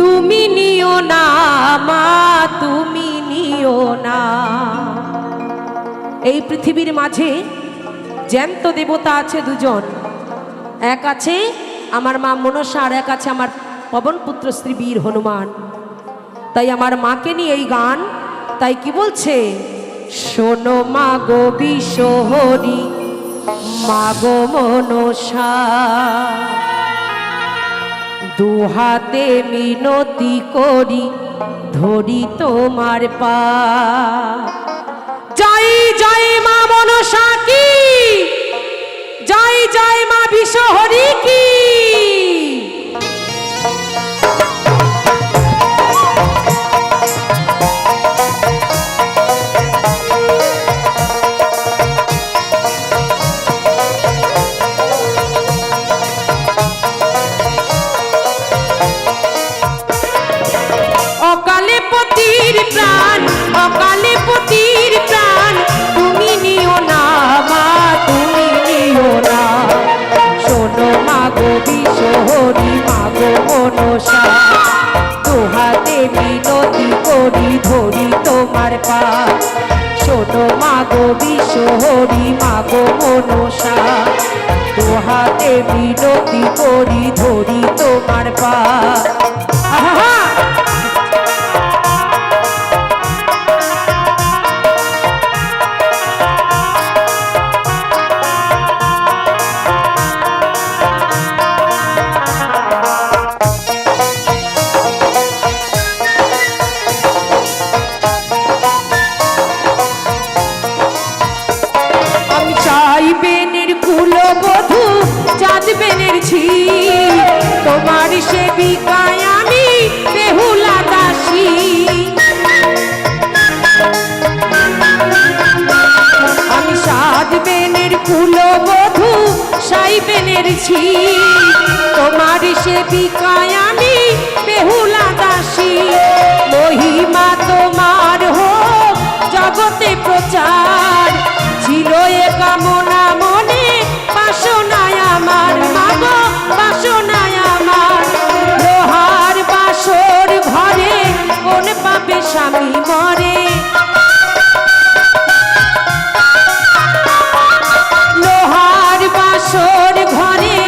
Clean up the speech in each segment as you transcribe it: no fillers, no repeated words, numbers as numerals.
তুমি নিও না মা, তুমি নিও না। এই পৃথিবীর মাঝে জ্যান্ত দেবতা আছে দুজন, এক আছে আমার মা মনসা আর এক আছে আমার পবনপুত্র শ্রী বীর হনুমান। তাই আমার মাকে নিয়ে এই গান, তাই কি বলছে, শোনো মা গো বিশ্বহরি মা গো মনসা, দুহাতে মিনতি করি ধরি তোমার পা। জয় জয় মা মনসা কি, জয় জয় মা বিশ্বহরি কি। অকালে পতির প্রাণ, অকালে পতির প্রাণ, তুমি নিও না মা, তুমি নিও না। শোনো মা গো বিশ্বহরি মা গো মনসা, দুহাতে মিনতি করি ধরি তোমার পা। শোনো মা গো বিশ্বহরি মা গো মনসা, দুহাতে মিনতি করি ধরি তোমার পা। তোমার সেবিকায় আমি বেহুলা দাসী, আমি সাত বেনের কুলবধূ সাই বেনের ছি। তোমার সেবিকায় আমি বেহুলা দাসী, মহিমা তোমার হোক জগতে প্রচার। ছিল এ কামনা মনে বাসনায় আমার, মাগো বাসনায় আমার। লোহার বাসর ঘরে কোন পাবে স্বামী মরে, লোহার বাসর ঘরে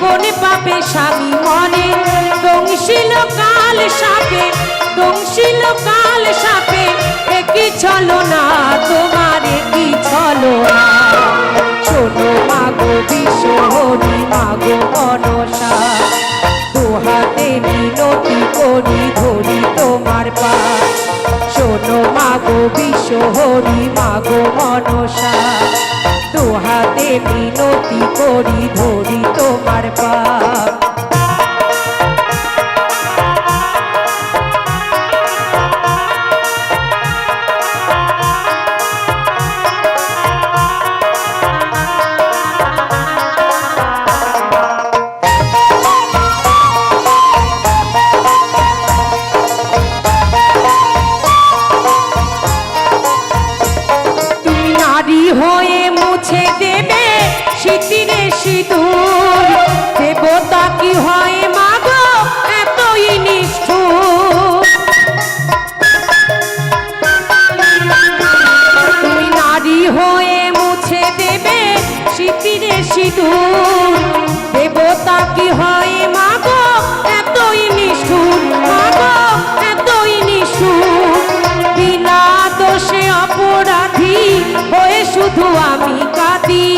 কোন পাবে স্বামী মরে। দংশিল কাল সাপে, দংশিল কাল সাপে, একই ছলো না তোমার একই ছলো না। শোনো মা গো বিশ্বহরি মা গো মনসা, দুহাতে মিনতি করি ধরি তোমার পা। শোনো মা গো বিশ্বহরি মা গো মনসা, দুহাতে মিনতি করি ধরি তোমার পা। হয়ে মুছে দেবে সিঁথিরে সিঁদুর, দেবতা কি হয় মাগো এতই নিষ্ঠুর। তুমি নারী হয়ে মুছে দেবে সিঁথিরে সিঁদুর, দেবতা কি হয় মাগো এতই নিষ্ঠুর, মাগো এতই নিষ্ঠুর। বিনা দোষে অপরাধী হয়ে শুধু আমি কাঁদি,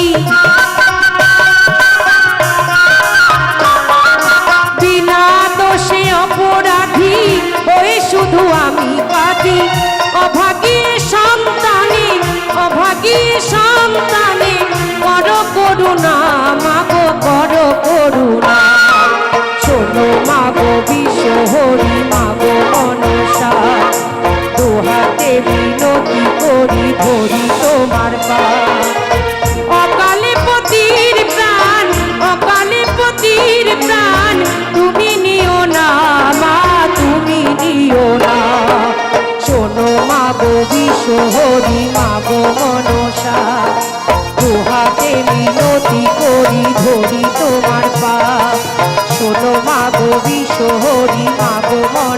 বিনা দোষে অপরাধী হয়ে শুধু আমি কাঁদি। অভাগী সন্তানে, অভাগী সন্তানে করো করুণা মাগো করো করুণা। শোনো মাগো বিশ্বহরি মাগো মনসা, দুহাতে মিনতি করি ধরি তোমার পা। অকালে পতির প্রাণ, অকালে পতির প্রাণ, তুমি নিও না মা, তুমি নিও না। শোনো মা গো বিশ্বহরি মা গো মনসা, দুহাতে মিনতি করি ধরি তোমার পা। শোনো মা গো বিশ্বহরি মা গো মনসা,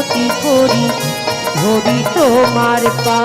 মিনতি করি ধরি তোমার পা।